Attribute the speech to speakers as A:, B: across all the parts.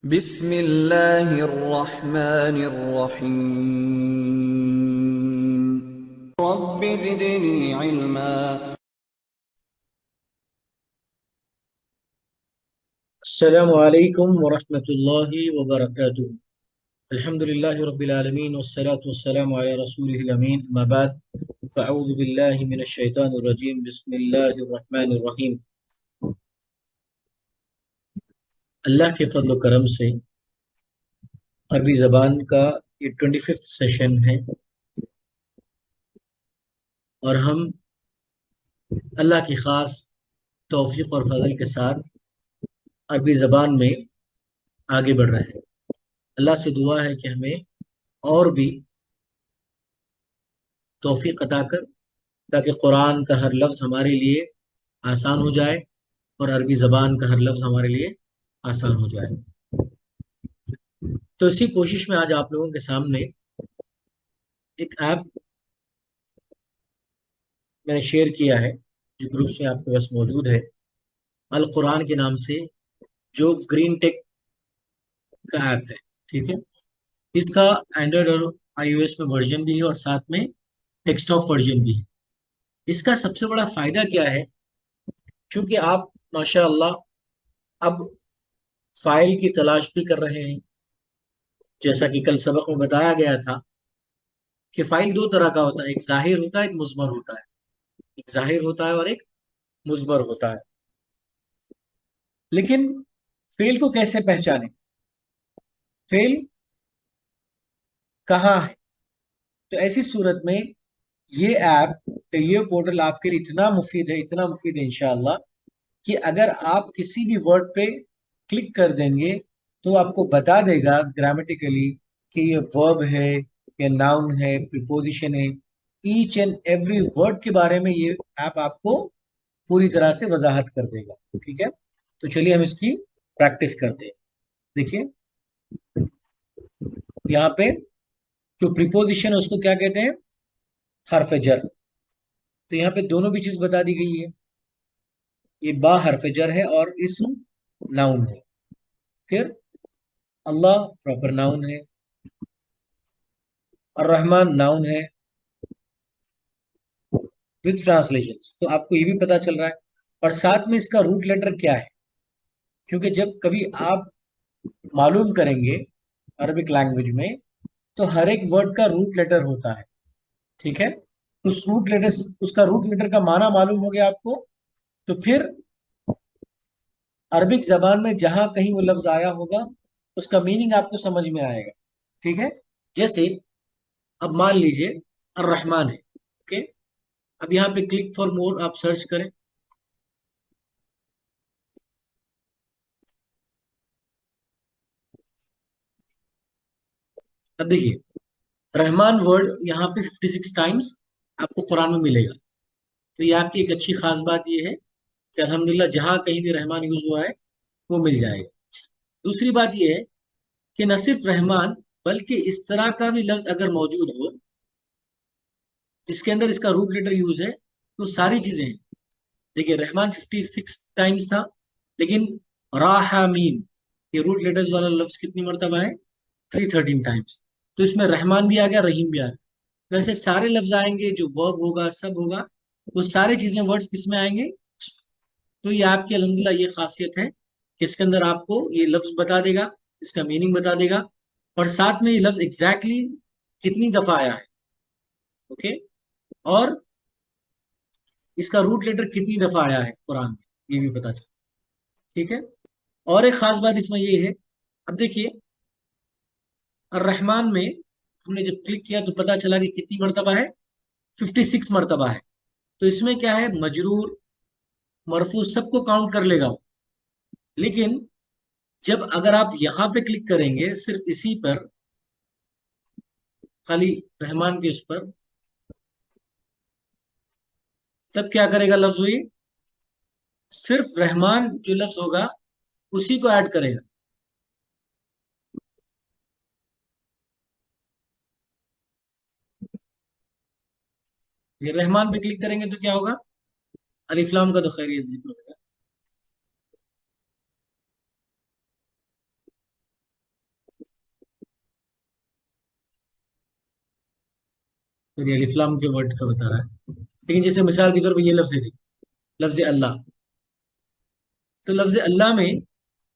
A: बिस्मिल्लाहिर्रहमानिर्रहीम। रब्बि ज़िदनी इल्मा।
B: अस्सलामु अलैकुम वरहमतुल्लाहि वबरकातुहू। अल्हम्दुलिल्लाहि रब्बिल आलमीन वस्सलातु वस्सलामु अला रसूलिहिल अमीन। अम्मा बाद फ़अऊज़ु बिल्लाहि मिनश शैतानिर रजीम। बिस्मिल्लाहिर रहमानिर रहीम। अल्लाह के फज़ल व करम से अरबी ज़बान का ये 25th सेशन है और हम अल्लाह की ख़ास तौफ़ीक़ और फ़ज़ल के साथ अरबी ज़बान में आगे बढ़ रहे हैं। अल्लाह से दुआ है कि हमें और भी तौफ़ीक़ अता कर, ताकि कुरान का हर लफ्ज़ हमारे लिए आसान हो जाए और अरबी ज़बान का हर लफ्ज़ हमारे लिए आसान हो जाए। तो इसी कोशिश में आज आप लोगों के सामने एक ऐप मैंने शेयर किया है, जो ग्रुप्स में आपके पास मौजूद है, अल कुरान के नाम से, जो ग्रीन टेक का ऐप है। ठीक है, इसका एंड्रॉयड और आईओएस में वर्जन भी है और साथ में डेस्कटॉप वर्जन भी है। इसका सबसे बड़ा फायदा क्या है, क्योंकि आप माशाअल्लाह अब फाइल की तलाश भी कर रहे हैं। जैसा कि कल सबक में बताया गया था कि फाइल दो तरह का होता है, एक जाहिर होता है, एक मुज़मर होता है। एक जाहिर होता है और एक मुज़मर होता है। लेकिन फेल को कैसे पहचाने, फेल कहाँ है? तो ऐसी सूरत में ये ऐप, ये पोर्टल आपके लिए इतना मुफीद है, इतना मुफीद है इंशाअल्लाह, कि अगर आप किसी भी वर्ड पे क्लिक कर देंगे तो आपको बता देगा ग्रामेटिकली कि ये वर्ब है या नाउन है, प्रीपोजिशन है। ईच एंड एवरी वर्ड के बारे में ये ऐप आपको पूरी तरह से वजाहत कर देगा। ठीक है, तो चलिए हम इसकी प्रैक्टिस करते हैं। देखिए, यहाँ पे जो प्रीपोजिशन है उसको क्या कहते हैं? हर्फ जर। तो यहाँ पे दोनों भी चीज बता दी गई है। ये बा हर्फ जर है और इस्म नाउन है। फिर अल्लाह प्रॉपर नाउन है, और रहमान नाउन है विद ट्रांसलेशन। तो आपको ये भी पता चल रहा है, और साथ में इसका रूट लेटर क्या है, क्योंकि जब कभी आप मालूम करेंगे अरबिक लैंग्वेज में, तो हर एक वर्ड का रूट लेटर होता है। ठीक है, उसका रूट लेटर का माना मालूम हो गया आपको, तो फिर अरबिक जबान में जहां कहीं वो लफ्ज आया होगा, उसका मीनिंग आपको समझ में आएगा। ठीक है, जैसे अब मान लीजिए अर्रहमान है। ओके, अब यहाँ पे क्लिक फॉर मोर आप सर्च करें। अब देखिए, रहमान वर्ड यहाँ पे 56 टाइम्स आपको कुरान में मिलेगा। तो ये आपकी एक अच्छी खास बात ये है कि अल्हम्दुलिल्लाह जहां कहीं भी रहमान यूज हुआ है वो मिल जाएगा। दूसरी बात ये है कि न सिर्फ रहमान, बल्कि इस तरह का भी लफ्ज अगर मौजूद हो जिसके अंदर इसका रूट लेटर यूज है, तो सारी चीजें हैं। देखिए, रहमान 56 टाइम्स था, लेकिन राहामीन, ये रूट लेटर्स वाला लफ्ज कितनी मरतबा है? 313 टाइम्स। तो इसमें रहमान भी आ गया, रहीम भी आ गया। तो ऐसे सारे लफ्ज आएंगे, जो वर्ब होगा सब होगा, वो सारी चीजें वर्ड्स किस में आएंगे? तो ये आपकी अल्हम्दुलिल्लाह ये खासियत है कि इसके अंदर आपको ये लफ्ज बता देगा, इसका मीनिंग बता देगा, और साथ में ये लफ्ज एग्जैक्टली कितनी दफा आया है। ओके, और इसका रूट लेटर कितनी दफा आया है कुरान में, ये भी पता चला। ठीक है, और एक खास बात इसमें ये है, अब देखिए अर्रहमान में हमने जब क्लिक किया तो पता चला कि कितनी मरतबा है? 56 मरतबा है। तो इसमें क्या है, मजरूर मरफू सबको काउंट कर लेगा वो। लेकिन जब अगर आप यहां पे क्लिक करेंगे सिर्फ इसी पर, खाली रहमान के उस पर, तब क्या करेगा लफ्ज? हुई सिर्फ रहमान जो लफ्ज होगा उसी को ऐड करेगा। ये रहमान पे क्लिक करेंगे तो क्या होगा? अलिफ्लाम का तो खैर ये जिक्र होगा। फिर ये अलिफ लाम के वर्ड का बता रहा है। लेकिन जैसे मिसाल के तौर पर ये लफ्ज है, लफ्ज अल्लाह। तो लफ्ज अल्लाह में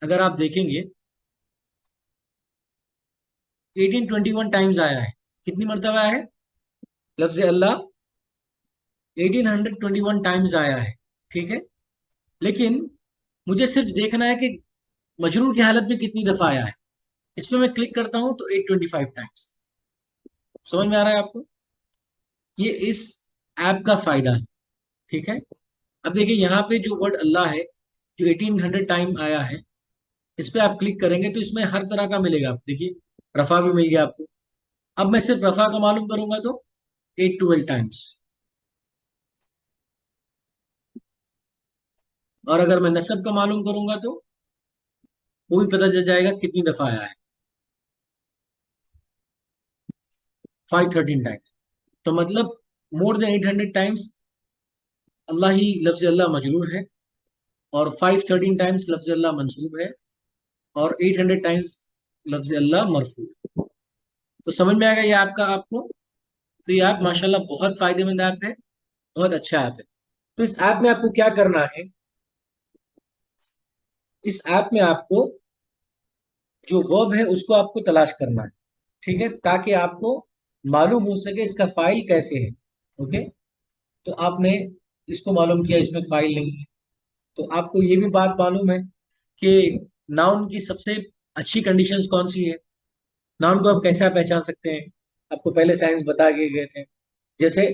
B: अगर आप देखेंगे 1821 टाइम्स आया है। कितनी मरतबा आया है लफ्ज अल्लाह? 1821 टाइम्स आया है। ठीक है। लेकिन मुझे सिर्फ देखना है कि मजरूर की हालत में कितनी दफा आया है। इसमें मैं क्लिक करता हूं तो 825 टाइम्स। समझ में आ रहा है आपको? ये इस ऐप का फायदा है। ठीक है। अब देखिए यहाँ पे जो वर्ड अल्लाह है, जो 1800 टाइम आया है, इस पे आप क्लिक करेंगे तो इसमें हर तरह का मिलेगा। आप देखिए रफा भी मिल गया आपको। अब मैं सिर्फ रफा का मालूम करूंगा तो 812 टाइम्स। और अगर मैं नसब का मालूम करूंगा तो वो भी पता चल जाएगा कितनी दफा आया है। 513 टाइम्स। तो मतलब मोर देन 800 टाइम्स अल्लाह ही लफ्ज अल्लाह मजरूर है, और 513 टाइम्स लफ्ज अल्लाह मंसूब है, और 800 टाइम्स लफ्ज अल्लाह मरफू है। तो समझ में आएगा ये आपका आपको। तो ये ऐप माशाल्लाह बहुत फायदेमंद ऐप है, बहुत अच्छा ऐप है। तो इस ऐप में आपको क्या करना है? इस ऐप में आपको जो वर्ब है उसको आपको तलाश करना है। ठीक है, ताकि आपको मालूम हो सके इसका फाइल कैसे है। ओके। तो आपने इसको मालूम किया इसमें फाइल नहीं है, तो आपको ये भी बात मालूम है कि नाउन की सबसे अच्छी कंडीशंस कौन सी है। नाउन को आप कैसे पहचान सकते हैं? आपको पहले साइंस बता के गए थे। जैसे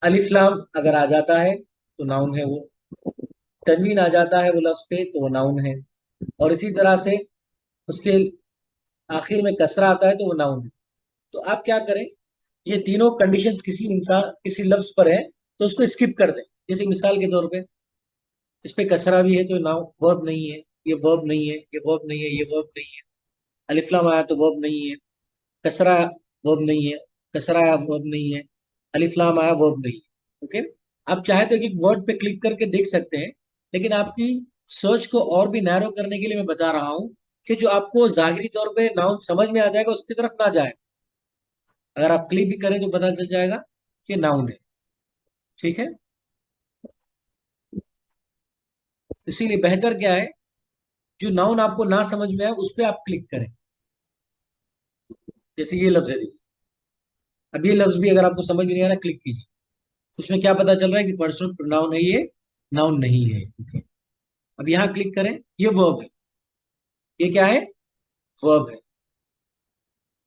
B: अलिफ लाम अगर आ जाता है तो नाउन है वो। तनवीन आ जाता है वो लफ्ज पे तो वो नाउन है। और इसी तरह से उसके आखिर में कसरा आता है तो वो नाउन है। तो आप क्या करें, ये तीनों कंडीशंस किसी इंसान किसी लफ्ज पर है तो उसको स्किप कर दें। जैसे मिसाल के तौर पे इस पे कसरा भी है तो नाउन वर्ब नहीं है, ये वर्ब नहीं है, ये वर्ब नहीं है, ये वर्ब नहीं है। अलिफ लाम आया तो वर्ब नहीं है। कसरा वर्ब नहीं है, कसरा आया वर्ब नहीं है, अलिफ लाम आया वर्ब नहीं है। ओके। आप चाहे तो एक वर्ड पे क्लिक करके देख सकते हैं, लेकिन आपकी सर्च को और भी नैरो करने के लिए मैं बता रहा हूँ कि जो आपको जाहिरी तौर पे नाउन समझ में आ जाएगा उसकी तरफ ना जाए। अगर आप क्लिक भी करें तो पता चल जाएगा कि नाउन है। ठीक है। इसीलिए बेहतर क्या है, जो नाउन आपको ना समझ में आए उस पर आप क्लिक करें। जैसे ये लफ्ज है देखिए। अब ये लफ्ज भी अगर आपको समझ में नहीं आ रहा क्लिक कीजिए। उसमें क्या पता चल रहा है कि पर्सनल प्रोनाउन है, ये नाउन नहीं है। ओके। अब यहां क्लिक करें, ये वर्ब है। ये क्या है? वर्ब है।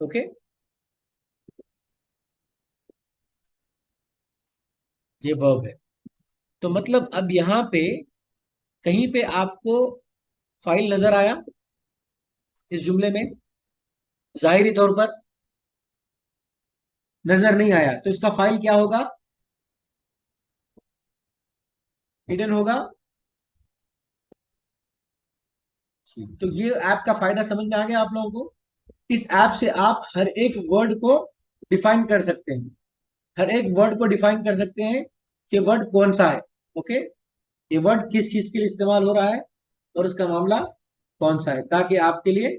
B: ओके। ये वर्ब है। तो मतलब अब यहां पे कहीं पे आपको फाइल नजर आया इस जुमले में? जाहिरी तौर पर नजर नहीं आया, तो इसका फाइल क्या होगा? हिडन होगा। तो ये ऐप का फायदा समझ में आ गया आप लोगों को? इस ऐप से आप हर एक वर्ड को डिफाइन कर सकते हैं। हर एक वर्ड को डिफाइन कर सकते हैं कि वर्ड कौन सा है। ओके। ये वर्ड किस चीज के लिए इस्तेमाल हो रहा है और उसका मामला कौन सा है, ताकि आपके लिए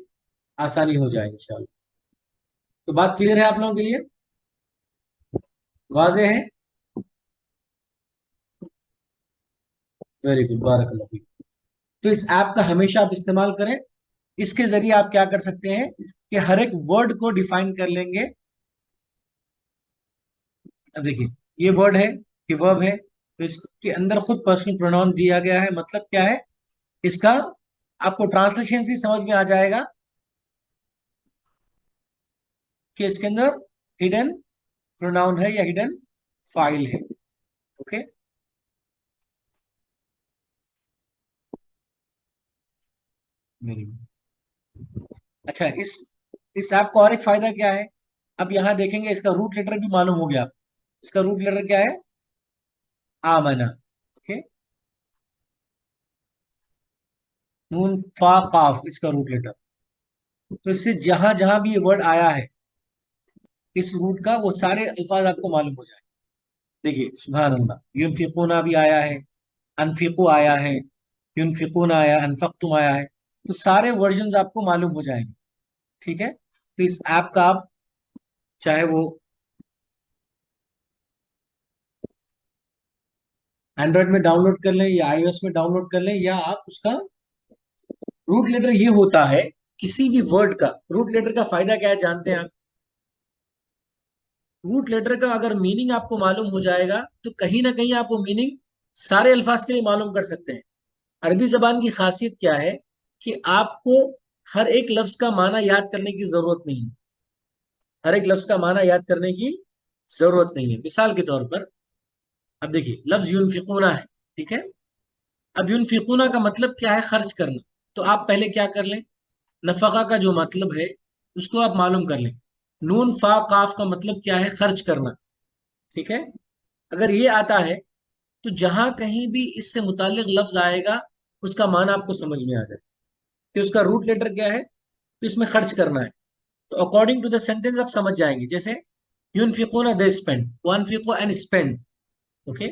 B: आसानी हो जाए इंशाल्लाह। तो बात क्लियर है आप लोगों के लिए? वाजे है? वेरी गुड, बारक। तो इस ऐप का हमेशा आप इस्तेमाल करें। इसके जरिए आप क्या कर सकते हैं कि हर एक वर्ड को डिफाइन कर लेंगे। अब देखिए, ये वर्ड है, ये वर्ब है, तो इसके अंदर खुद पर्सनल प्रोनाउन दिया गया है। मतलब क्या है इसका? आपको ट्रांसलेशन से समझ में आ जाएगा कि इसके अंदर हिडन प्रोनाउन है या हिडन फाइल है। ओके। Very good. अच्छा, इस ऐप का और एक फायदा क्या है? अब यहां देखेंगे इसका रूट लेटर भी मालूम हो गया। इसका रूट लेटर क्या है? आमना। ओके। नून फा काफ इसका रूट लेटर। तो इससे जहां जहां भी ये वर्ड आया है इस रूट का, वो सारे अल्फाज आपको मालूम हो जाए। देखिए सुभान अल्लाह, युनफिकूना भी आया है, अनफिकू आया है, युनफिकूना आया, अनफक्तुम आया है। तो सारे वर्जन आपको मालूम हो जाएंगे। ठीक है। तो इस ऐप का आप चाहे वो एंड्रॉयड में डाउनलोड कर लें या आईओएस में डाउनलोड कर लें, या आप उसका रूट लेटर ये होता है किसी भी वर्ड का। रूट लेटर का फायदा क्या है जानते हैं आप? रूट लेटर का अगर मीनिंग आपको मालूम हो जाएगा तो कहीं ना कहीं आप वो मीनिंग सारे अल्फाज के लिए मालूम कर सकते हैं। अरबी जबान की खासियत क्या है कि आपको हर एक लफ्ज का माना याद करने की जरूरत नहीं है। हर एक लफ्ज का माना याद करने की जरूरत नहीं है। मिसाल के तौर पर अब देखिए, लफ्ज यूनफिकूना है, ठीक है। अब यूनफिकूना का मतलब क्या है? खर्च करना। तो आप पहले क्या कर लें, नफका का जो मतलब है उसको आप मालूम कर लें। नून फा काफ का मतलब क्या है? खर्च करना, ठीक है। अगर ये आता है तो जहां कहीं भी इससे मुतालिक लफ्ज आएगा उसका माना आपको समझ में आ जाए कि उसका रूट लेटर क्या है, तो इसमें खर्च करना है। तो अकॉर्डिंग टू द सेंटेंस आप समझ जाएंगे। जैसे यूनफिकूना दे स्पेंड, वनफिकू एंड स्पेंड, ओके।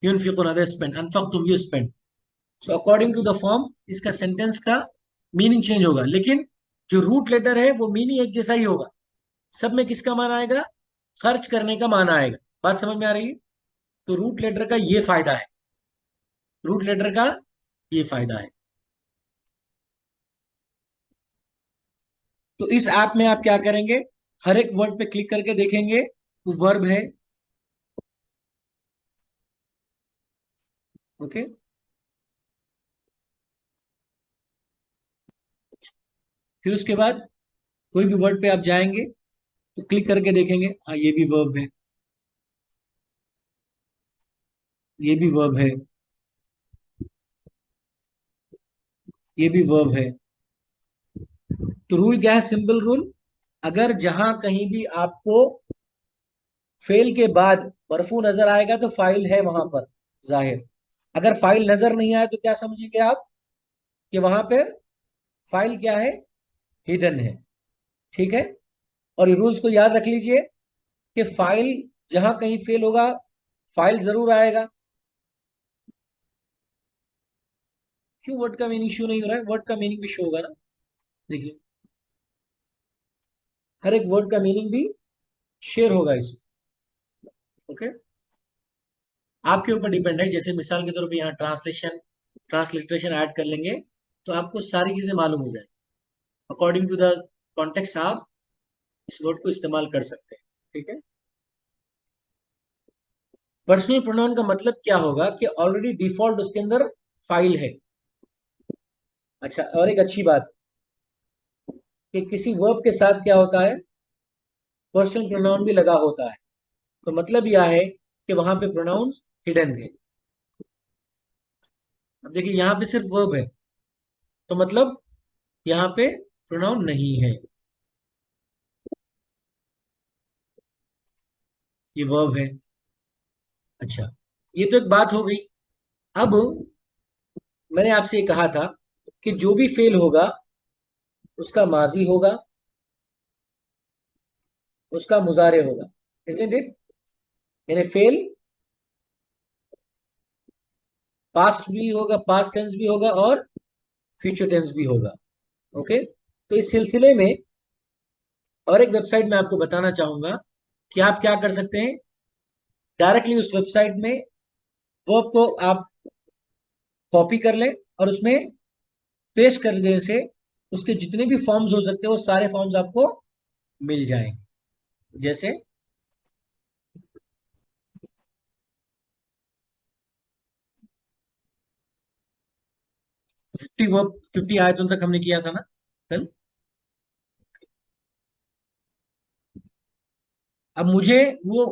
B: यूनफिकूना दे स्पेंड, अनफक्तुम you spend. So according to the form इसका सेंटेंस का मीनिंग चेंज होगा, लेकिन जो रूट लेटर है वो मीनिंग एक जैसा ही होगा। सब में किसका मान आएगा? खर्च करने का मान आएगा। बात समझ में आ रही है? तो रूट लेटर का ये फायदा है। रूट लेटर का ये फायदा है। तो इस ऐप में आप क्या करेंगे, हर एक वर्ड पे क्लिक करके देखेंगे वो वर्ब है, ओके। फिर उसके बाद कोई भी वर्ड पे आप जाएंगे तो क्लिक करके देखेंगे, हाँ ये भी वर्ब है, ये भी वर्ब है, ये भी वर्ब है। तो रूल क्या है? सिंपल रूल, अगर जहां कहीं भी आपको फेल के बाद मरफू नजर आएगा तो फाइल है वहां पर जाहिर। अगर फाइल नजर नहीं आए तो क्या समझेंगे आप कि वहां पर फाइल क्या है? हिडन है, ठीक है। और ये रूल्स को याद रख लीजिए कि फाइल जहां कहीं फेल होगा फाइल जरूर आएगा। क्यों वर्ड का मीनिंग शो नहीं हो रहा है? वर्ड का मीनिंग भी शो होगा ना, देखिए। हर एक वर्ड का मीनिंग भी शेयर होगा इसमें, ओके। आपके ऊपर डिपेंड है। जैसे मिसाल के तौर पे यहाँ ट्रांसलिट्रेशन ऐड कर लेंगे तो आपको सारी चीजें मालूम हो जाए। अकॉर्डिंग टू द कॉन्टेक्स्ट आप इस वर्ड को इस्तेमाल कर सकते हैं, ठीक है। पर्सनल प्रोनाउन का मतलब क्या होगा कि ऑलरेडी डिफॉल्ट उसके अंदर फाइल है। अच्छा, और एक अच्छी बात कि किसी वर्ब के साथ क्या होता है? पर्सनल प्रोनाउन भी लगा होता है। तो मतलब यह है कि वहां पे प्रोनाउंस हिडन है। अब देखिए यहाँ पे सिर्फ वर्ब है, तो मतलब यहाँ पे प्रोनाउन नहीं है, ये वर्ब है। अच्छा, ये तो एक बात हो गई। अब मैंने आपसे ये कहा था कि जो भी फेल होगा उसका माजी होगा, उसका मुजारे होगा, इजंट इट? यानी फेल पास्ट भी होगा, पास्ट टेंस भी होगा और फ्यूचर टेंस भी होगा, ओके। तो इस सिलसिले में और एक वेबसाइट मैं आपको बताना चाहूंगा कि आप क्या कर सकते हैं। डायरेक्टली उस वेबसाइट में वर्ब को आप कॉपी कर लें और उसमें पेस्ट कर देने से उसके जितने भी फॉर्म्स हो सकते हैं वो सारे फॉर्म्स आपको मिल जाएंगे। जैसे 50 आयतों तक हमने किया था ना कल। अब मुझे वो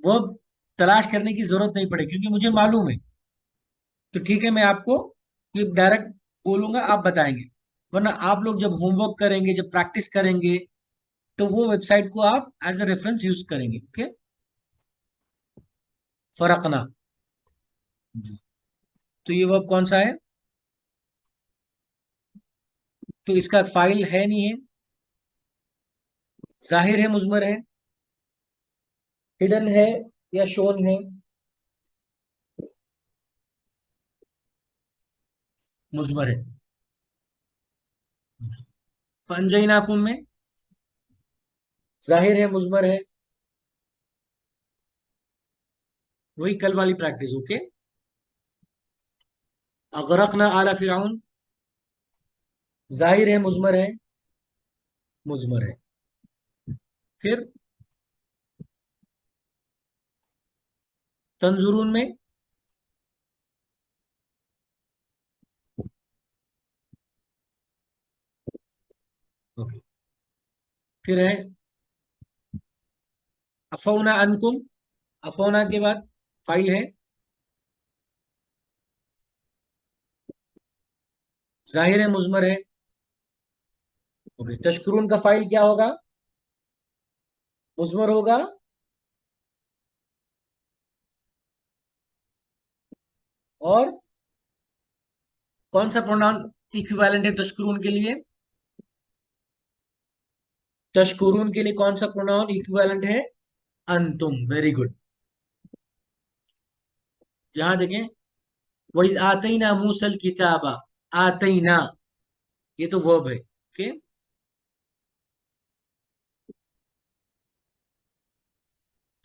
B: वर्ब तलाश करने की जरूरत नहीं पड़े क्योंकि मुझे मालूम है। तो ठीक है, मैं आपको ये डायरेक्ट बोलूंगा, आप बताएंगे। वरना आप लोग जब होमवर्क करेंगे, जब प्रैक्टिस करेंगे, तो वो वेबसाइट को आप एज अ रेफरेंस यूज करेंगे, ओके। फरकना जी। तो ये वर्ब कौन सा है? तो इसका फाइल है नहीं है, जाहिर है मुजमर है, हिडन है या शोन है? मुजमर है। फंजैनाकुम में जाहिर है मुजमर है, वही कल वाली प्रैक्टिस। ओके। अगरकना आला फिरौन, जाहिर है मुजमर है, मुजमर है। फिर तंजुरून में, ओके। फिर है अफौना अनकुम, अफौना के बाद फाइल है, जाहिर है मुजमर है। ओके, तशकुरून का फाइल क्या होगा? मुजमर होगा। और कौन सा प्रोनाउन इक्विवेलेंट है तशकुरून के लिए? तशकुरून के लिए कौन सा प्रोनाउन इक्विवेलेंट है? अंतुम। Very good. यहां देखें, वही आतईना मूसल किताबा, आतईना, ये तो वर्ब है। ओके।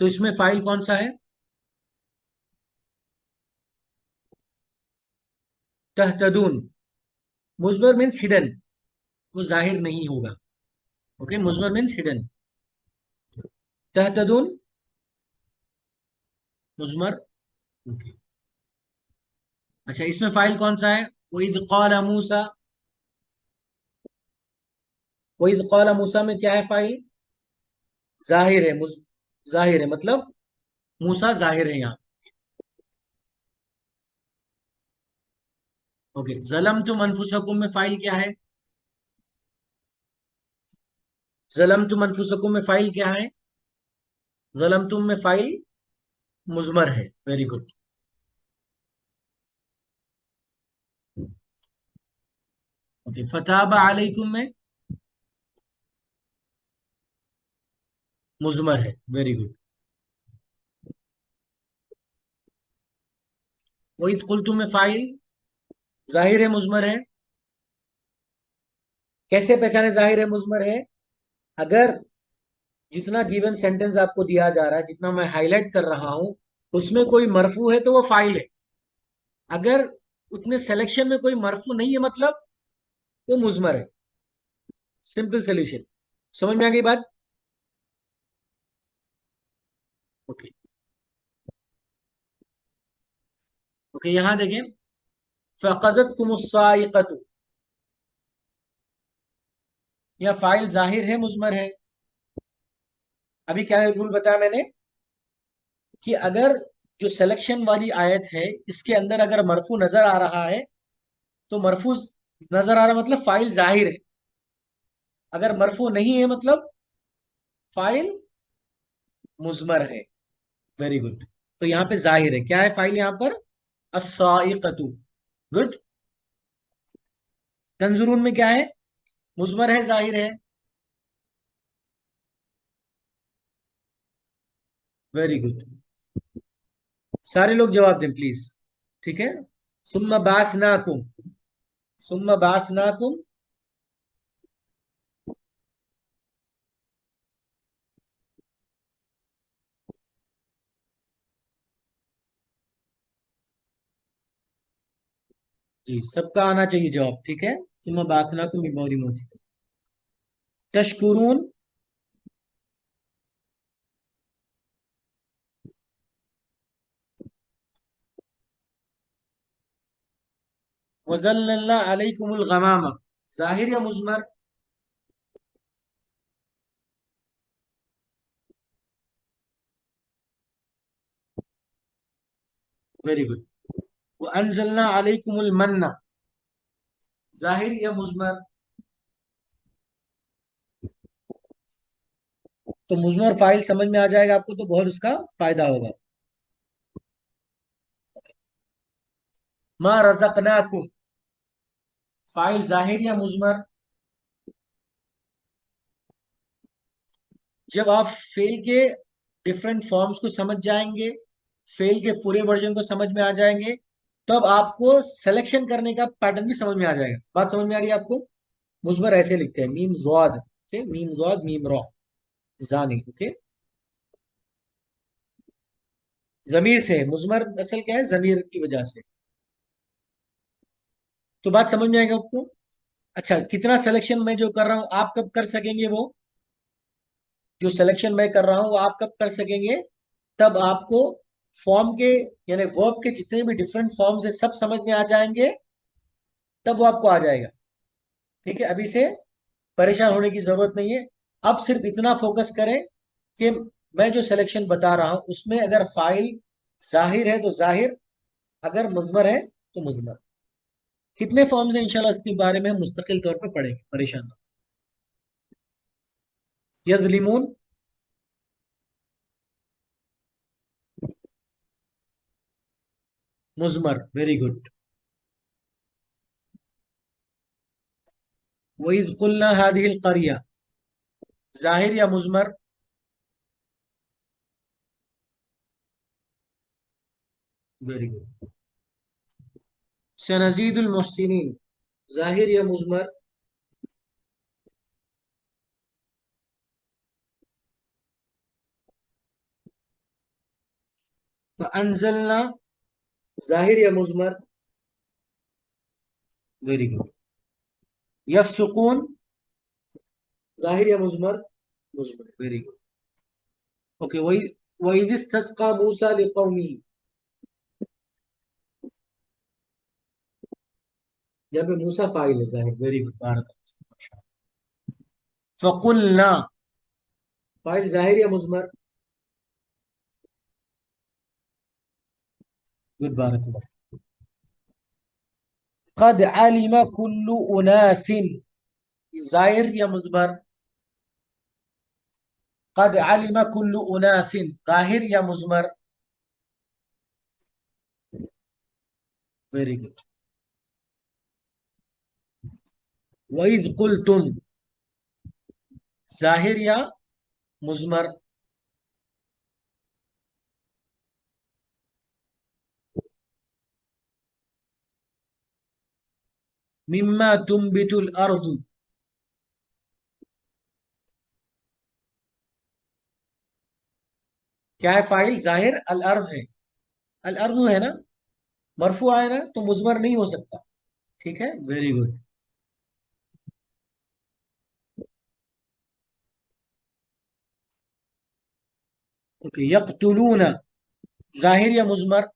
B: तो इसमें फाइल कौन सा है? तहतदून। मुजमर मीन्स हिडन, वो जाहिर नहीं होगा। ओके, मुजमर मीन्स हिडन। तहतदून मुजमर। ओके। अच्छा, इसमें फाइल कौन सा है? वहीद क़ाल मूसा, वहीद क़ाल मूसा में क्या है फाइल? जाहिर है, जाहिर है मतलब मूसा जाहिर है यहाँ। ओके, जलम तुम अनफुसकुम में फाइल क्या है? जलम तुम अनफुसकुम में फाइल क्या है? जलम तुम में फाइल मुजमर है। Very good. ओके, फताबा अलैकुम में मुजमर है। Very good. वहीद कुल्तुम में फाइल जाहिर है मुजमर है। कैसे पहचाने जाहिर है मुजमर है? अगर जितना गिवन सेंटेंस आपको दिया जा रहा है, जितना मैं हाईलाइट कर रहा हूं, उसमें कोई मरफू है तो वो फाइल है। अगर उतने सिलेक्शन में कोई मरफू नहीं है, मतलब वो मुजमर है। Simple solution. समझ में आ गई बात? ओके। ओके, यहां देखें, फ़अख़ज़त कुमुस्साइक़तु, या फाइल जाहिर है मुजमर है। अभी क्या रूल बताया मैंने कि अगर जो सिलेक्शन वाली आयत है, इसके अंदर अगर मरफू नजर आ रहा है, तो मरफू नजर आ रहा मतलब फाइल जाहिर है। अगर मरफू नहीं है मतलब फाइल मुजमर है। Very good. तो यहाँ पे जाहिर है, क्या है फाइल यहाँ पर? अस्साइकतु। गुड। तंजुरून में क्या है? मुजमर है, जाहिर है। Very good. सारे लोग जवाब दें प्लीज। ठीक है। सुम्मा बासनाकुम, सुम्मा बासनाकुम। जी, सबका आना चाहिए जवाब। ठीक है। सुम्मा बासनाकुम बिमौरी मोती। तशकुरून, वज़ल्ललना अलैकुमुल गमामा, जाहिर या मुजमर? Very good. वअंज़लना अलैकुमुल मन्ना, जाहिर या मुजमर? तो मुजमर फाइल समझ में आ जाएगा आपको, तो बहुत उसका फायदा होगा। मा रज़क़नाकुम, फाइल जाहिर या मुजमर? जब आप फेल के डिफरेंट फॉर्म्स को समझ जाएंगे, फेल के पूरे वर्जन को समझ में आ जाएंगे, तब आपको सिलेक्शन करने का पैटर्न भी समझ में आ जाएगा। बात समझ में आ रही है आपको? मुजमर ऐसे लिखते हैं, मीम ज़ाद। ओके, मीम ज़ाद मीम रॉ, जानी। ओके। जमीर से, मुजमर असल क्या है, जमीर की वजह से। तो बात समझ में आएगा आपको। अच्छा, कितना सिलेक्शन मैं जो कर रहा हूं आप कब कर सकेंगे वो, जो सिलेक्शन मैं कर रहा हूं वो आप कब कर सकेंगे, तब आपको फॉर्म के, यानी वर्ब के जितने भी डिफरेंट फॉर्म्स है सब समझ में आ जाएंगे, तब वो आपको आ जाएगा। ठीक है, अभी से परेशान होने की जरूरत नहीं है। अब सिर्फ इतना फोकस करें कि मैं जो सिलेक्शन बता रहा हूं उसमें अगर फाइल जाहिर है तो जाहिर, अगर मुजमर है तो मुजमर। कितने फॉर्म्स हैं इंशाल्लाह इसके बारे में हम मुस्तकिल तौर पर पढ़ेंगे, परेशान ना हो। यज़लिमून, मुजमर, वेरी गुड। वइज़ कुल्ना हादिहिल क़रिया, जाहिर या मुजमर। Very good. सनजीदुल मुहसिनीन, जाहिर या मुजमर। फअंज़लना, जाहिर या मुजमर। Very good. यफसुकून, जाहिर या मुजमर। मुजमर, वेरी गुड। ओके, वही वही इस्तस्का मूसा लिकौमी, यहाँ पे मूसा फाइल है, जाहिर, वेरी गुड, बारक। फकुलना, फाइल जाहिर या मुजमर। गुड, बारक। कद आलिमा कुल्लु उनासिन, जाहिर या मुजमर। कद आलिमा कुल्लु उनासिन, जाहिर या मुजमर। Very good. वइद कुल्तुम, जाहिर या मुजमर। मिम्मा तुम्बितुल अर्दु, क्या है फाइल, जाहिर अल अर्द है, अल अर्दु है ना, मरफू है ना, तो मुजमर नहीं हो सकता। ठीक है, वेरी गुड। ओके, यक्तुलूना, जाहिर या मुजमर।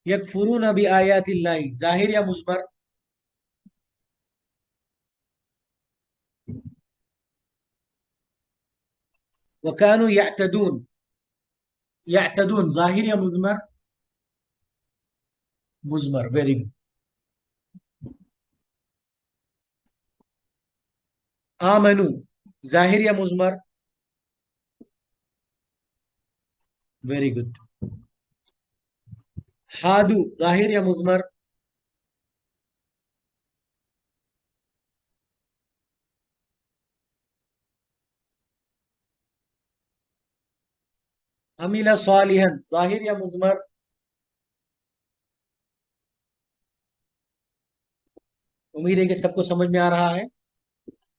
B: यकफुरूना बि आयातिल्लाहि, जाहिर या मुजमर। वकानु यअतदून, यअतदून, जाहिर या मुजमर। मुजमर, वेरी गुड। आमनु, जाहिर या मुजमर। Very good. हादू, जाहिर या मुजमर। अमिला सालिहन, जाहिर या मुजमर। उम्मीद है कि सबको समझ में आ रहा है,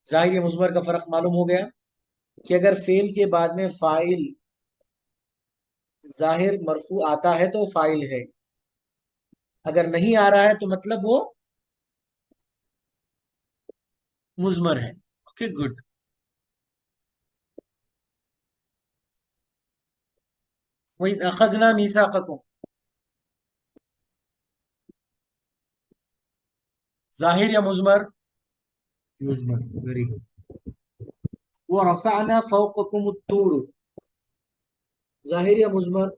B: जाहिर या मुजमर का फर्क मालूम हो गया, कि अगर फेल के बाद में फाइल जाहिर मरफू आता है तो फाइल है, अगर नहीं आ रहा है तो मतलब वो मुजमर है। Okay, good. वही अखदना मीसाककुम, जाहिर या मुजमर। मुजमर, वेरी गुड। वो रफाना फौककुम तूर, जाहिर या मुजमर।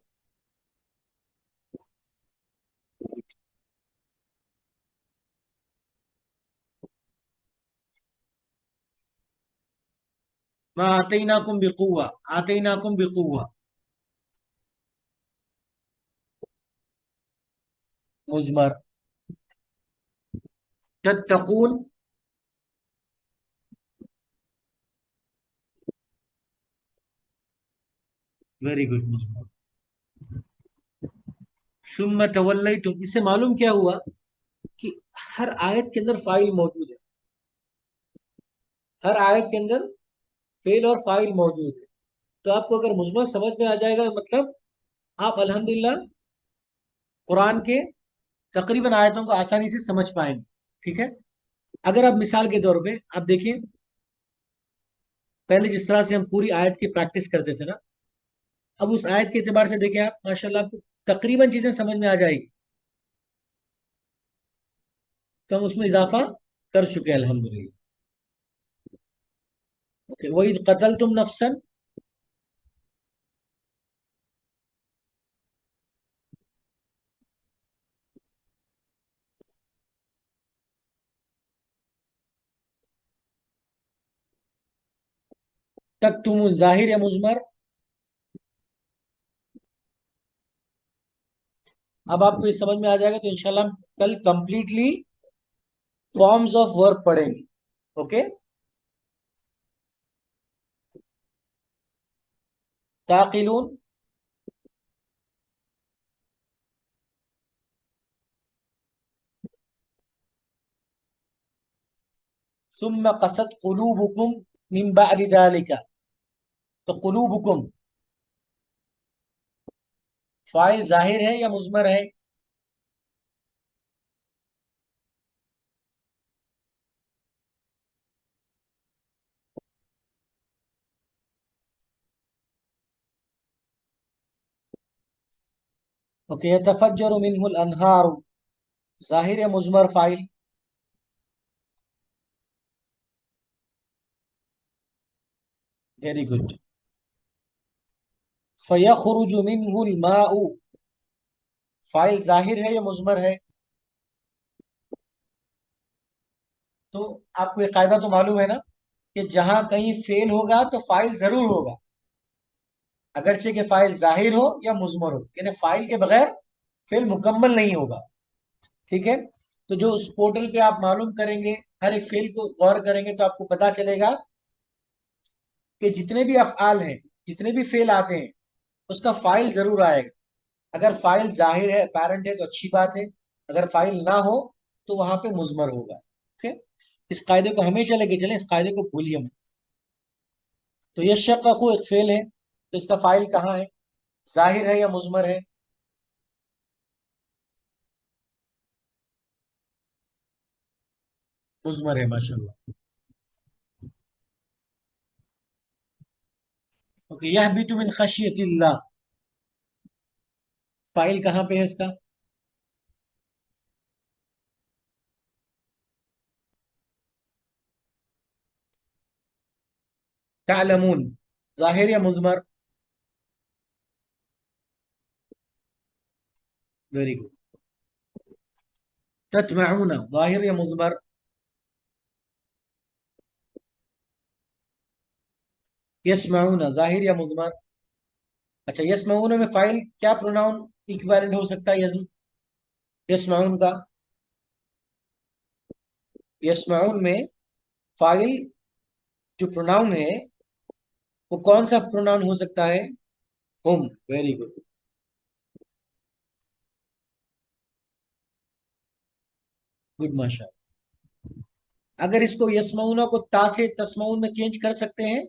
B: मा आतैनाकुम बिकुव्वा, आतैनाकुम बिकुव्वा, मुजमर। तत्तकून, वेरी गुड, मुजमर। सुम्मा तवल्लैतुम, इससे मालूम क्या हुआ कि हर आयत के अंदर फाइल मौजूद है, हर आयत के अंदर फेल और फाइल मौजूद है। तो आपको अगर मुजमल समझ में आ जाएगा, मतलब आप अल्हम्दुलिल्लाह कुरान के तकरीबन आयतों को आसानी से समझ पाएंगे। ठीक है। अगर आप मिसाल के तौर पे आप देखिए, पहले जिस तरह से हम पूरी आयत की प्रैक्टिस करते थे ना, अब उस आयत के एतबार से देखिए आप, माशाल्लाह आपको तकरीबन चीजें समझ में आ जाएगी। तो हम उसमें इजाफा कर चुके हैं अल्हम्दुलिल्लाह। ओके, वही कतल तुम नफसन। तक तुम जाहिर या मुजमर। अब आपको ये समझ में आ जाएगा, तो इंशाल्लाह हम कल कंप्लीटली फॉर्म्स ऑफ वर्ब पढ़ेंगे। ओके। ताकिलून। सुम्मा कसत कुलूबुकुम मिन बअदि दालिका। तो कुलूबुकुम फाइल जाहिर है या मुजमर है? ओके, यतफज्जरु मिनहुल अनहार, जाहिर या मुजमर फाइल? Very good. फयखरुजु मिनहुल माउ, फाइल जाहिर है या मुजमर है? तो आपको ये कायदा तो मालूम है ना, कि जहां कहीं फेल होगा तो फाइल जरूर होगा, अगरचे के फाइल जाहिर हो या मुजमर हो, यानी फाइल के बगैर फेल मुकम्मल नहीं होगा। ठीक है। तो जो उस पोर्टल पे आप मालूम करेंगे, हर एक फेल को गौर करेंगे, तो आपको पता चलेगा कि जितने भी अफआल हैं, जितने भी फेल आते हैं, उसका फाइल जरूर आएगा। अगर फाइल जाहिर है, अपैरेंट है, तो अच्छी बात है। अगर फाइल ना हो तो वहां पे मुजमर होगा। ओके। इस कायदे को हमेशा लेके चलें, इस कायदे को भूलिए मत। तो ये शक्कु एक फेल है, तो इसका फाइल कहाँ है? जाहिर है या मुजमर है? मुजमर है, माशाल्लाह। ओके, यह भी तुम इन खशियतिल्लाह, फाइल कहाँ पे है इसका? तालमून, जाहिर या मुजमर? Very good. तत्मऊन, जाहिर या मुजमर? यस्मऊन, जाहिर या मुजमर? अच्छा, यस्मऊन में फाइल क्या प्रोनाउन इक्विवेलेंट हो सकता है यस्मऊन का? यस्मऊन में फाइल जो प्रोनाउन है, वो कौन सा प्रोनाउन हो सकता है? हुम। Very good. गुड माशा। अगर इसको यस्मऊना को ता से तस्मऊन में चेंज कर सकते हैं?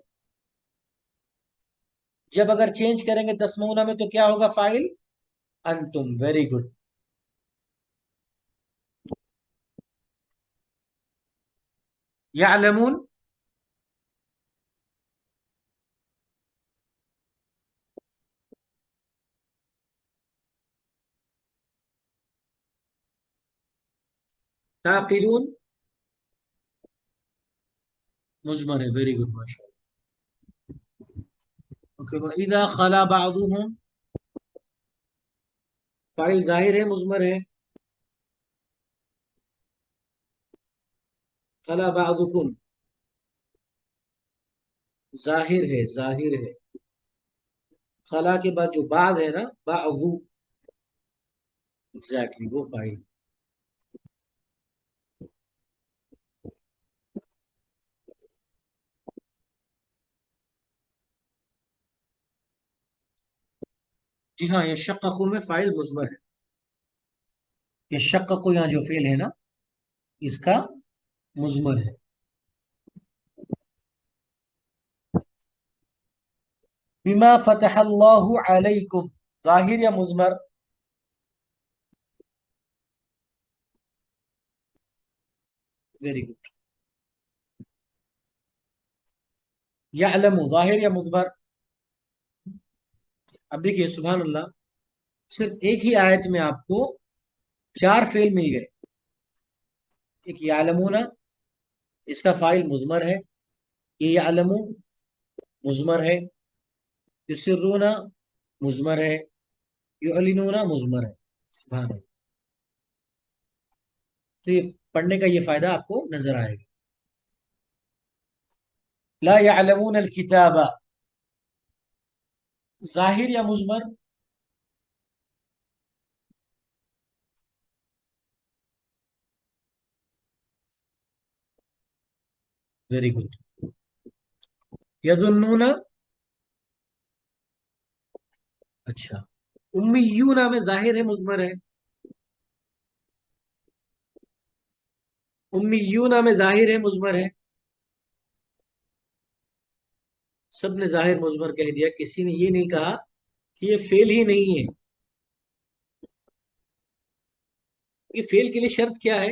B: जब अगर चेंज करेंगे तस्मऊना में, तो क्या होगा फाइल? अंतुम। Very good. यालमून। ताकिलून, मुजमर है। वेरी गुड माशा। ओके, इदा खला बादुहुम, फाइल जाहिर है मुजमर है? खला बादुकुम, जाहिर है, जाहिर है। खला के बाद जो बाद है ना, बादु, एग्जैक्टली वो फाइल। जी हाँ, ये शक्कु में फाइल मुजमर है। ये शक्कु यहाँ जो फेल है ना, इसका मुजमर है। बिमा फतहल्लाहु अलैकुम, जाहिर या मुज़मर? Very good. यअलमु, जाहिर या मुज़मर? अब देखिए सुभान अल्लाह, सिर्फ एक ही आयत में आपको चार फेल मिल गए। एक यालमूना, इसका फाइल मुज़मर है, ये यालमू मुज़मर है, युसिर्रूना मुज़मर है, युअलिनूना मुज़मर है। सुभान अल्लाह। तो ये पढ़ने का ये फायदा आपको नजर आएगा। ला यअलमून अल किताबा, जाहिर या मुज़मर? Very good. यदुन्नूना, अच्छा। उम्मीयूना में जाहिर है मुज़मर है? उम्मीयूना में जाहिर है मुज़मर है? सबने जाहिर मुज़मर कह दिया, किसी ने ये नहीं कहा कि ये फेल ही नहीं है। ये फेल के लिए शर्त क्या है?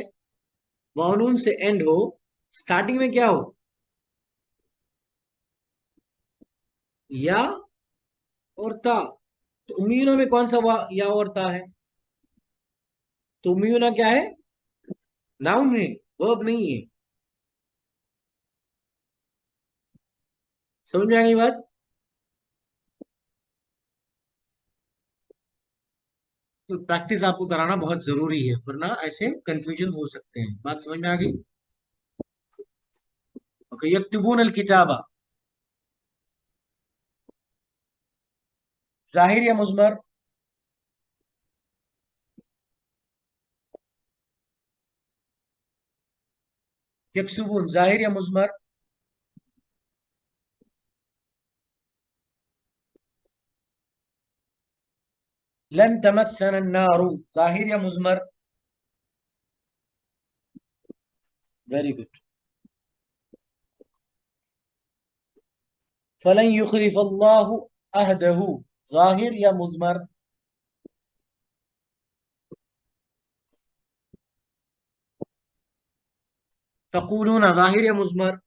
B: वानून से एंड हो, स्टार्टिंग में क्या हो? या और ता। तो उम्मीयूना में कौन सा या और ता है? तो उम्मीयूना क्या है? नाउन है, वर्ब नहीं है। समझ में आ गई बात? तो प्रैक्टिस आपको कराना बहुत जरूरी है, वरना ऐसे कंफ्यूजन हो सकते हैं। बात समझ में आ गई? ओके, यक्तुबून अल किताबा, जाहिर या मुज़मर? यक्सुबून, जाहिर या मुज़मर? लन तमस्सना अन्नारु, जाहिर या मुज़मर? Very good. फलन युखलिफ अल्लाहु अहदहु, जाहिर या मुज़मर? तक़ूलून, जाहिर या मुज़मर?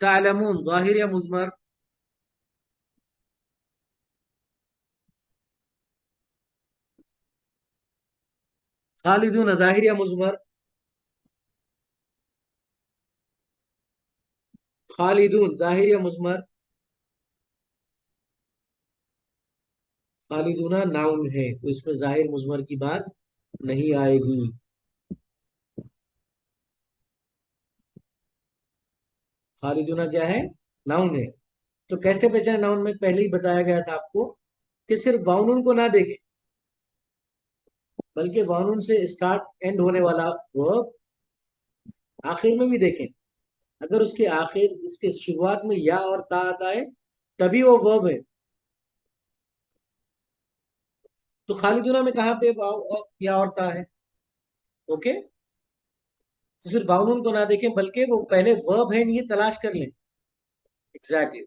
B: तअलमून, जाहिर या मुज़मर? खालिदून, जाहिर या मुज़मर? खालिदून, जाहिर या मुज़मर? खालिदूना नाउन है, तो इसमें जाहिर मुज़मर की बात नहीं आएगी। खालिदूना क्या है? नाउन है। तो कैसे पहचाने नाउन में? पहले ही बताया गया था आपको कि सिर्फ वाउन को ना देखें, बल्कि वाउन से स्टार्ट एंड होने वाला वर्ब आखिर में भी देखें। अगर उसके आखिर, इसके शुरुआत में या और ता आता है, तभी वो वर्ब है। तो खालिदुना में कहाँ पे या और ता है? ओके। तो सिर्फ वाउन को ना देखें, बल्कि वो पहले वर्ब है नहीं, ये तलाश कर लें। एग्जैक्टली।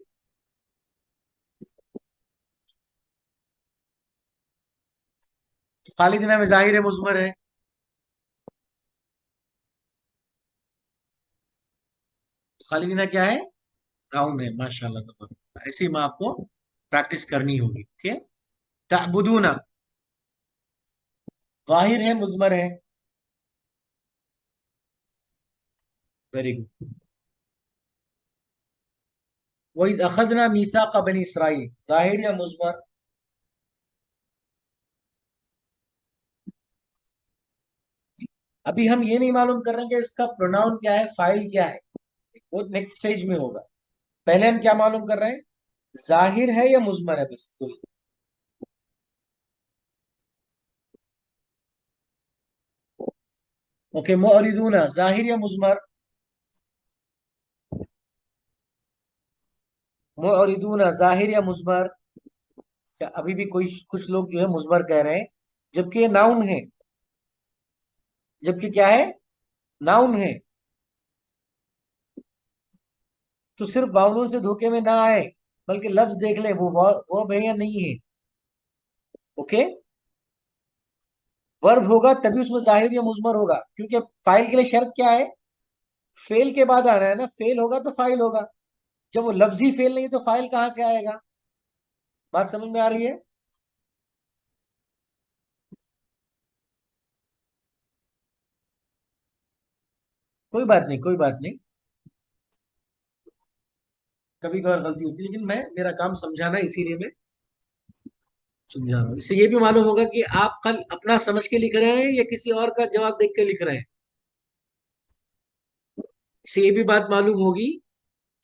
B: तो खालिदुना में जाहिर है मुज़मर है? तो खालिदुना क्या है? नाउन है। माशाल्लाह, तबारक। ऐसे ही मैं आपको प्रैक्टिस करनी होगी। ओके। तअबुदूना, जाहिर है मुज़मर है? Very good. वही अखदना मीसाक बनी इसराइल, जाहिर या मुज़मर? अभी हम ये नहीं मालूम कर रहे हैं कि इसका प्रोनाउन क्या है, फाइल क्या है। वो नेक्स्ट स्टेज में होगा। पहले हम क्या मालूम कर रहे हैं? जाहिर है या मुज़मर है, बस तो। ओके, मुअरिदूना, जाहिर या मुज़मर? मुअरिदूना, जाहिर या मुज़मर? क्या अभी भी कोई कुछ लोग जो है मुज़मर कह रहे हैं, जबकि ये नाउन है। जबकि क्या है? नाउन है। तो सिर्फ वाउनून से धोखे में ना आए, बल्कि लफ्ज देख ले वो वर्ब है या नहीं है। ओके, वर्ब होगा तभी उसमें जाहिर या मुजमर होगा, क्योंकि फाइल के लिए शर्त क्या है, फेल के बाद आ रहा है ना, फेल होगा तो फाइल होगा। जब वो लफ्ज ही फेल नहीं है तो फाइल कहां से आएगा। बात समझ में आ रही है। कोई बात नहीं, कोई बात नहीं, कभी कभार गलती होती है, लेकिन मैं मेरा काम समझाना है, इसीलिए मैं समझा रहा हूँ। इससे ये भी मालूम होगा कि आप कल अपना समझ के लिख रहे हैं या किसी और का जवाब देख के लिख रहे हैं। इससे ये भी बात मालूम होगी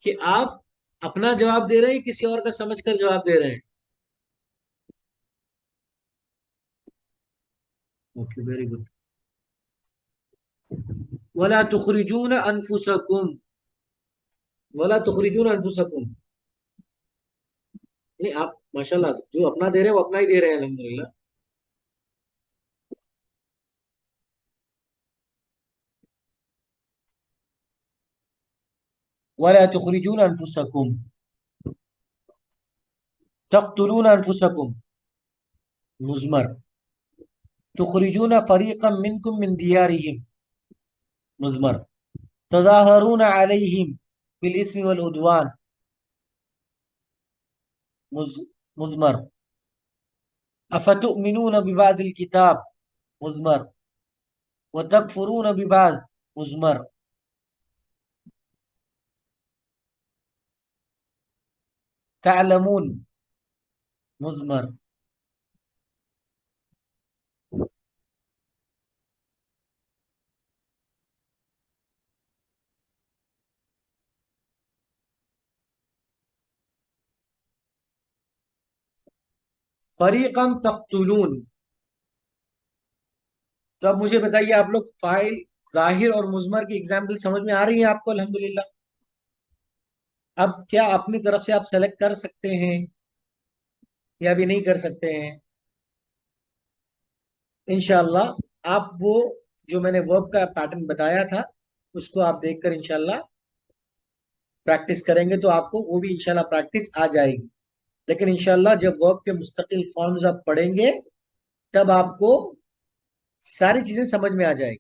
B: कि आप अपना जवाब दे रहे हैं, किसी और का समझ कर जवाब दे रहे हैं। Okay, very good. वला तुखरिजून अनफुसकुम, वला तुखरिजून अनफुसकुम। नहीं, आप माशाल्लाह जो अपना दे रहे हैं वो अपना ही दे रहे हैं, अल्हम्दुलिल्लाह। वला तुखरिजून अनफुसकुम तख्तुलून अनफुसकुम, मुजमर। तुखरिजून फरीक़म मिनकुम मिन दियारिहिम, मुजमर। तज़ाहरून अलैहिम बिल इस्मि वल उद्वान, मुजमर। अफतुमिनून बिबादिल किताब, मुजमर। व तकफुरून बिबाज, मुजमर। तअलमून, मुजमर। फरीक़म तख्तुलून। तो अब मुझे बताइए, आप लोग फाइल, जाहिर और मुजमर की एग्जाम्पल समझ में आ रही है आपको, अल्हम्दुलिल्लाह। अब क्या अपनी तरफ से आप सेलेक्ट कर सकते हैं या भी नहीं कर सकते हैं। इंशाल्लाह आप वो जो मैंने वर्ब का पैटर्न बताया था उसको आप देखकर इंशाल्लाह प्रैक्टिस करेंगे तो आपको वो भी इंशाल्लाह प्रैक्टिस आ जाएगी। लेकिन इंशाल्लाह जब वर्ब के मुस्तकिल फॉर्म्स आप पढ़ेंगे तब आपको सारी चीजें समझ में आ जाएगी।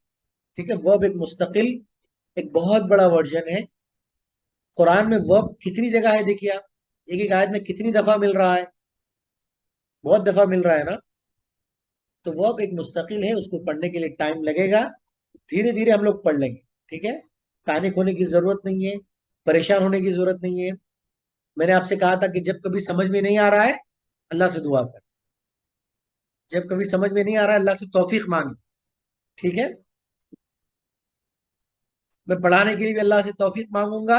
B: ठीक है, वर्ब एक मुस्तकिल, एक बहुत बड़ा वर्जन है। कुरान में वर्ब कितनी जगह है देखिए आप, एक एक आयत में कितनी दफा मिल रहा है, बहुत दफा मिल रहा है ना। तो वर्ब एक मुस्तकिल है, उसको पढ़ने के लिए टाइम लगेगा, धीरे धीरे हम लोग पढ़ लेंगे। ठीक है, पैनिक होने की जरूरत नहीं है, परेशान होने की जरूरत नहीं है। मैंने आपसे कहा था कि जब कभी समझ में नहीं आ रहा है अल्लाह से दुआ कर, जब कभी समझ में नहीं आ रहा है अल्लाह से तौफीक मांगे। ठीक है, मैं पढ़ाने के लिए भी अल्लाह से तौफीक मांगूंगा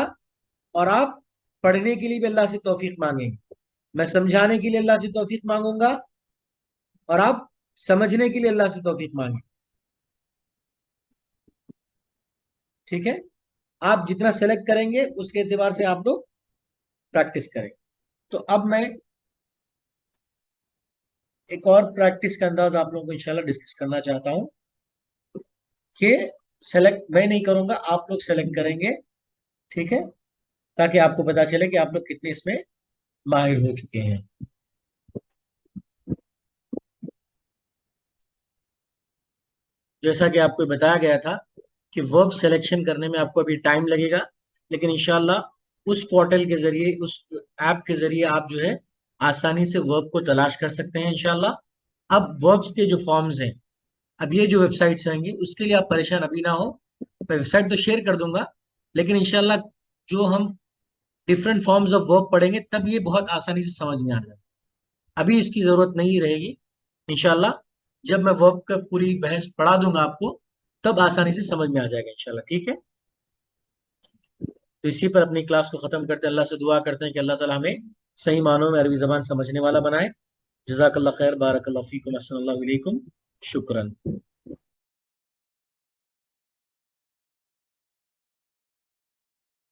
B: और आप पढ़ने के लिए भी अल्लाह से तौफीक मांगेंगे। मैं समझाने के लिए अल्लाह से तौफीक मांगूंगा और आप समझने के लिए अल्लाह से तौफीक मांगे। ठीक है, आप जितना सेलेक्ट करेंगे उसके एतबार से आप लोग प्रैक्टिस करेंगे। तो अब मैं एक और प्रैक्टिस का अंदाज आप लोगों को इंशाल्लाह डिस्कस करना चाहता हूं कि सेलेक्ट मैं नहीं करूंगा, आप लोग सेलेक्ट करेंगे। ठीक है, ताकि आपको पता चले कि आप लोग कितने इसमें माहिर हो चुके हैं। जैसा कि आपको बताया गया था कि वर्ब सिलेक्शन करने में आपको अभी टाइम लगेगा, लेकिन इंशाल्लाह उस पोर्टल के जरिए, उस ऐप के जरिए आप जो है आसानी से वर्ब को तलाश कर सकते हैं इंशाल्लाह। अब वर्ब्स के जो फॉर्म्स हैं, अब ये जो वेबसाइट्स आएंगी उसके लिए आप परेशान अभी ना हो। मैं वेबसाइट तो शेयर कर दूंगा, लेकिन इंशाल्लाह जो हम डिफरेंट फॉर्म्स ऑफ वर्ब पढ़ेंगे तब ये बहुत आसानी से समझ में आ जाएगा। अभी इसकी जरूरत नहीं रहेगी इंशाल्लाह। जब मैं वर्ब का पूरी बहस पढ़ा दूंगा आपको तब आसानी से समझ में आ जाएगा इंशाल्लाह। ठीक है, तो इसी पर अपनी क्लास को खत्म करते हैं। अल्लाह से दुआ करते हैं कि अल्लाह ताला हमें सही मानों में अरबी जबान समझने वाला बनाए। जज़ाकल्लाह खैर, बारकल्लाह फीकुम, अस्सलाम वालेकुम, शुक्रन।